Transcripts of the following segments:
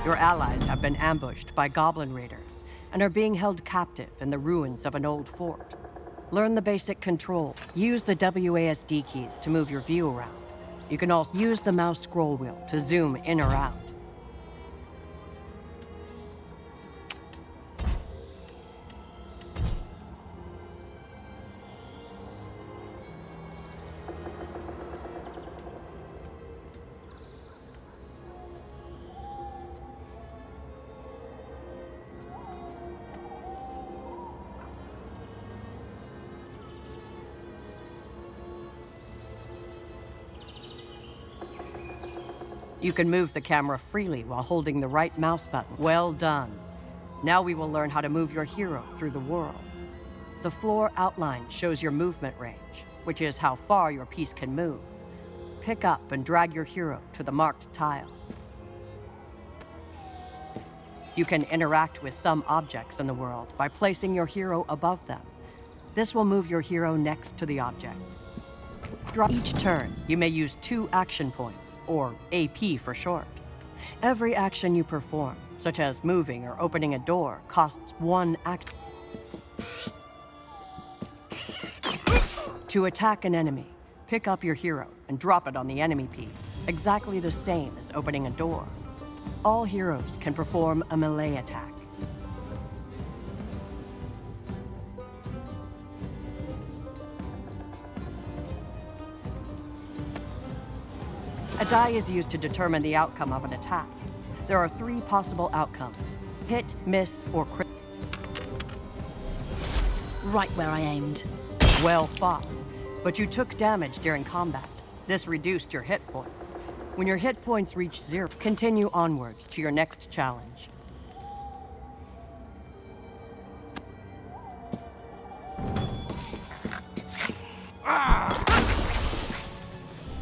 Your allies have been ambushed by goblin raiders and are being held captive in the ruins of an old fort. Learn the basic control. Use the WASD keys to move your view around. You can also use the mouse scroll wheel to zoom in or out. You can move the camera freely while holding the right mouse button. Well done. Now we will learn how to move your hero through the world. The floor outline shows your movement range, which is how far your piece can move. Pick up and drag your hero to the marked tile. You can interact with some objects in the world by placing your hero above them. This will move your hero next to the object. Each turn, you may use 2 action points, or AP for short. Every action you perform, such as moving or opening a door, costs 1 action. To attack an enemy, pick up your hero and drop it on the enemy piece, exactly the same as opening a door. All heroes can perform a melee attack. A die is used to determine the outcome of an attack. There are 3 possible outcomes: hit, miss, or crit. Right where I aimed. Well fought, but you took damage during combat. This reduced your hit points. When your hit points reach 0, continue onwards to your next challenge.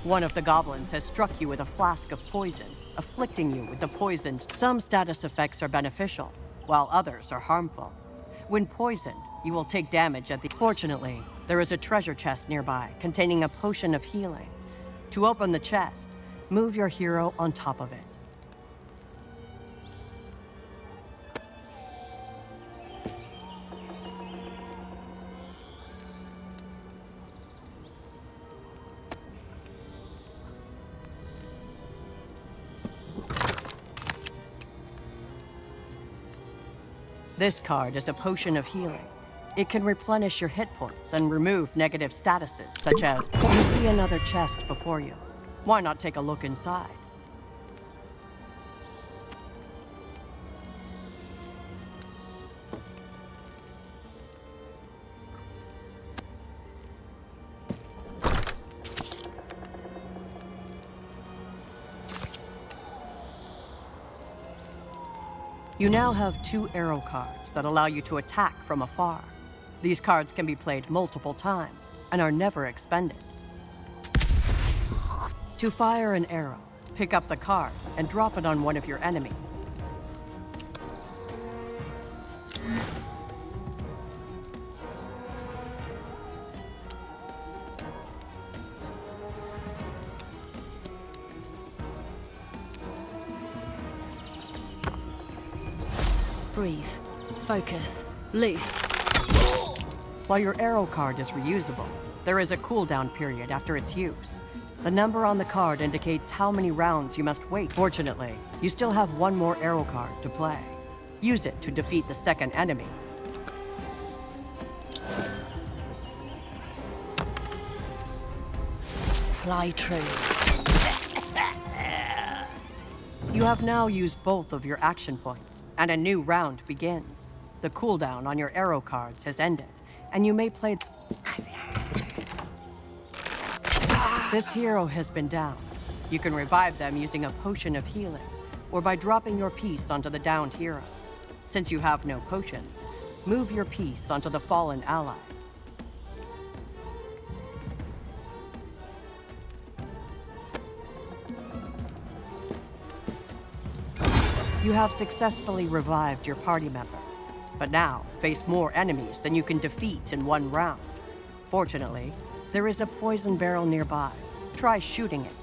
One of the goblins has struck you with a flask of poison, afflicting you with the poison. Some status effects are beneficial, while others are harmful. When poisoned, you will take damage at the... Fortunately, there is a treasure chest nearby containing a potion of healing. To open the chest, move your hero on top of it. This card is a potion of healing. It can replenish your hit points and remove negative statuses, such as you see another chest before you. Why not take a look inside? You now have 2 arrow cards that allow you to attack from afar. These cards can be played multiple times and are never expended. To fire an arrow, pick up the card and drop it on one of your enemies. Breathe. Focus. Loose. While your arrow card is reusable, there is a cooldown period after its use. The number on the card indicates how many rounds you must wait. Fortunately, you still have 1 more arrow card to play. Use it to defeat the second enemy. Fly true. You have now used both of your action points, and a new round begins. The cooldown on your arrow cards has ended, and you may play... This hero has been downed. You can revive them using a potion of healing, or by dropping your piece onto the downed hero. Since you have no potions, move your piece onto the fallen ally. You have successfully revived your party member, but now face more enemies than you can defeat in 1 round. Fortunately, there is a poison barrel nearby. Try shooting it.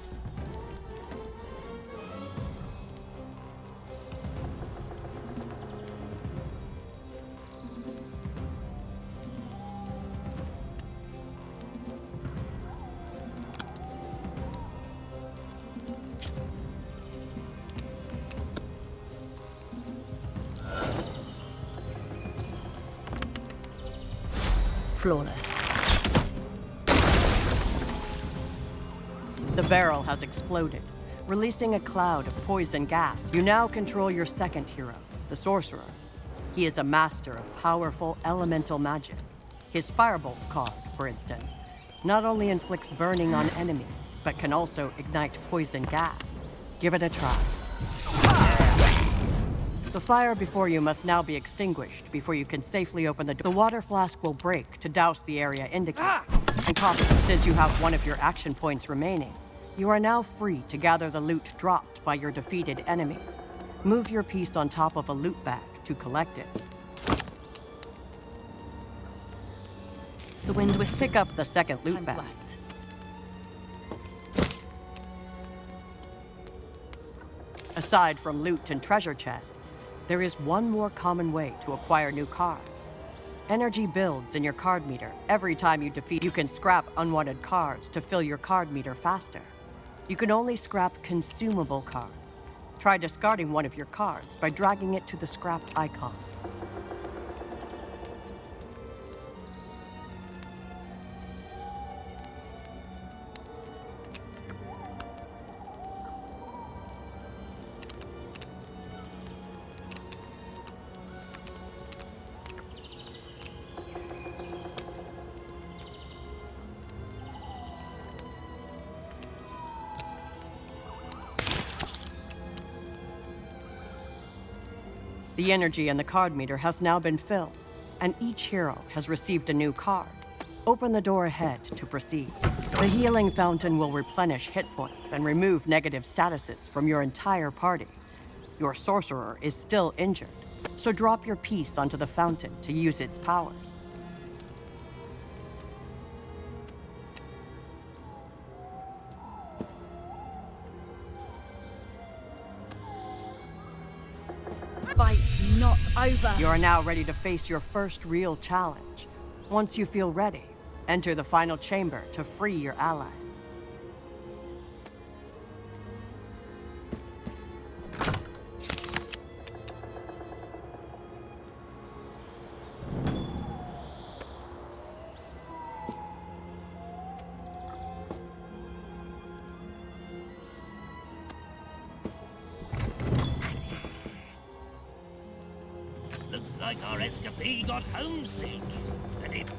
Flawless. The barrel has exploded, releasing a cloud of poison gas. You now control your second hero, the sorcerer. He is a master of powerful elemental magic. His firebolt card, for instance, not only inflicts burning on enemies, but can also ignite poison gas. Give it a try. The fire before you must now be extinguished before you can safely open the door. The water flask will break to douse the area indicated. And caution, since you have one of your action points remaining, you are now free to gather the loot dropped by your defeated enemies. Move your piece on top of a loot bag to collect it. The wind whispered. Pick up the second loot Time bag. to act. Aside from loot and treasure chests, there is one more common way to acquire new cards. Energy builds in your card meter every time you defeat. You can scrap unwanted cards to fill your card meter faster. You can only scrap consumable cards. Try discarding one of your cards by dragging it to the scrapped icon. The energy in the card meter has now been filled, and each hero has received a new card. Open the door ahead to proceed. The healing fountain will replenish hit points and remove negative statuses from your entire party. Your sorcerer is still injured, so drop your piece onto the fountain to use its powers. Fight's not over. You are now ready to face your first real challenge. Once you feel ready, enter the final chamber to free your allies. Looks like our escapee got homesick, and it...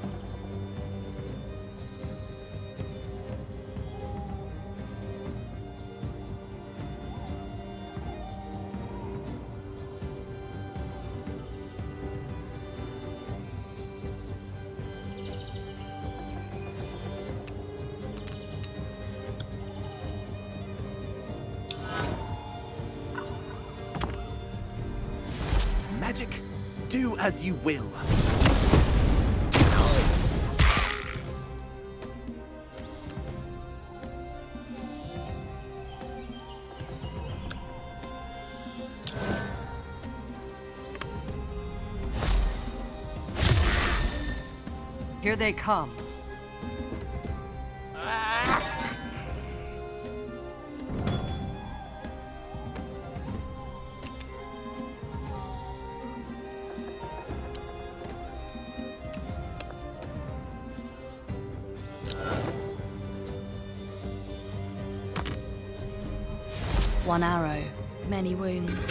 Magic, do as you will. Here they come. One arrow, many wounds.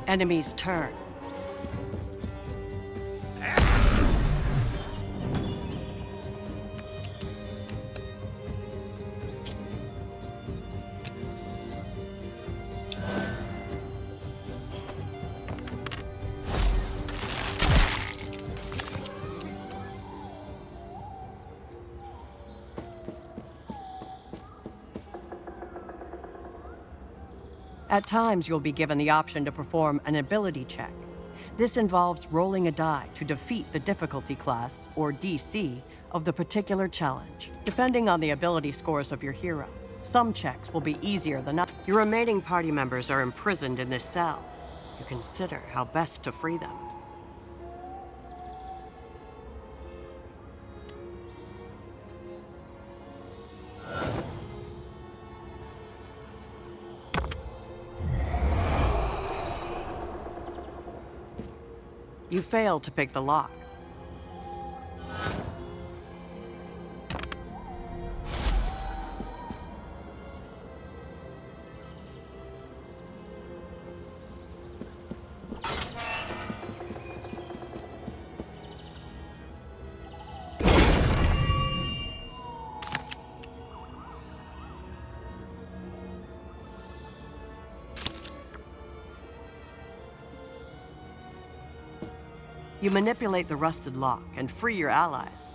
Enemy's turn. At times, you'll be given the option to perform an ability check. This involves rolling a die to defeat the difficulty class, or DC, of the particular challenge. Depending on the ability scores of your hero, some checks will be easier than others. Your remaining party members are imprisoned in this cell. You consider how best to free them. You failed to pick the lock. You manipulate the rusted lock and free your allies.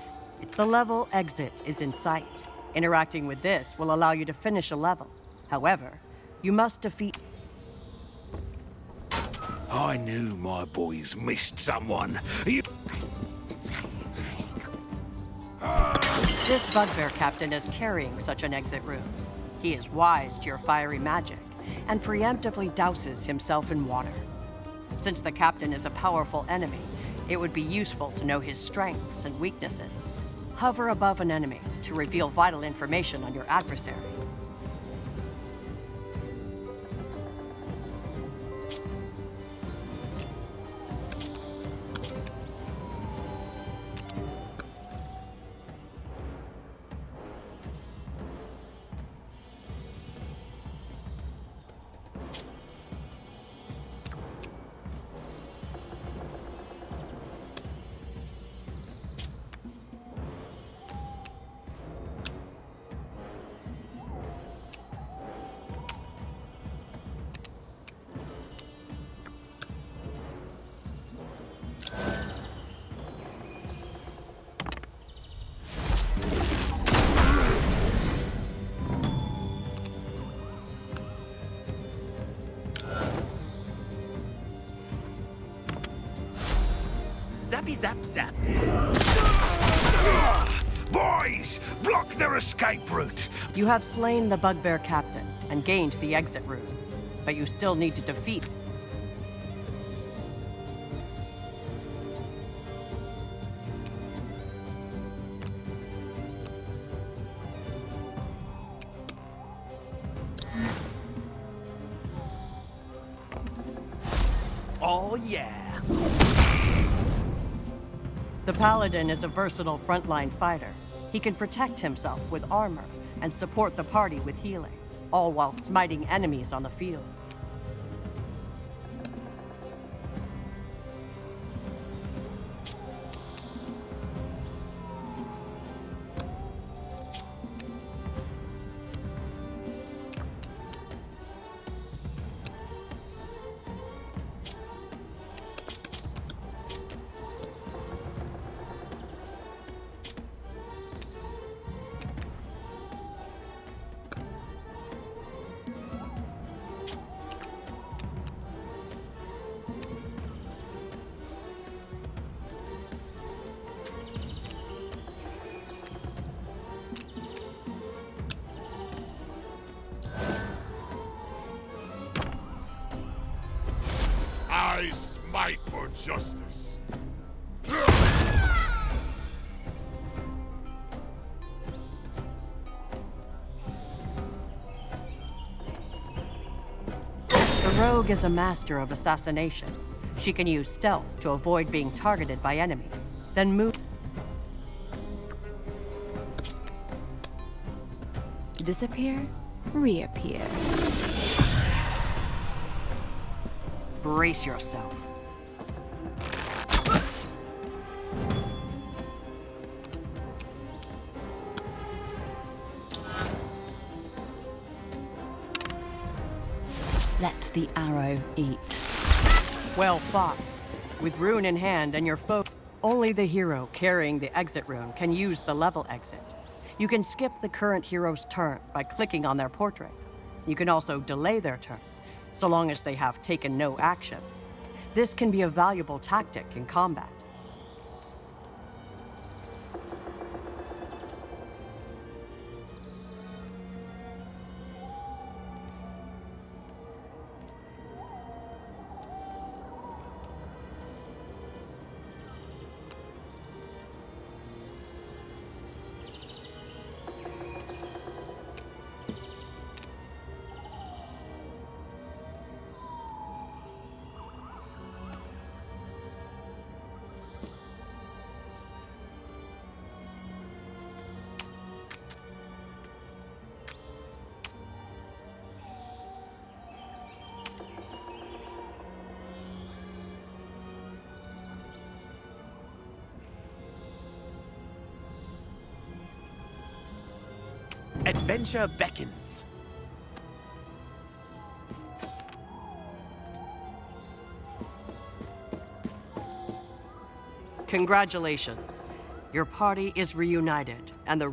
The level exit is in sight. Interacting with this will allow you to finish a level. However, you must defeat... I knew my boys missed someone. This bugbear captain is carrying such an exit room. He is wise to your fiery magic and preemptively douses himself in water. Since the captain is a powerful enemy, it would be useful to know his strengths and weaknesses. Hover above an enemy to reveal vital information on your adversary. Zappy zap zap. Boys, block their escape route. You have slain the bugbear captain and gained the exit room, but you still need to defeat. Oh yeah. The paladin is a versatile frontline fighter. He can protect himself with armor and support the party with healing, all while smiting enemies on the field. I smite for justice. The rogue is a master of assassination. She can use stealth to avoid being targeted by enemies, then move... Disappear, reappear. Brace yourself. Let the arrow eat. Well fought. With rune in hand and your foe... Only the hero carrying the exit rune can use the level exit. You can skip the current hero's turn by clicking on their portrait. You can also delay their turn. so long as they have taken no actions. This can be a valuable tactic in combat. Adventure beckons. Congratulations. Your party is reunited, and the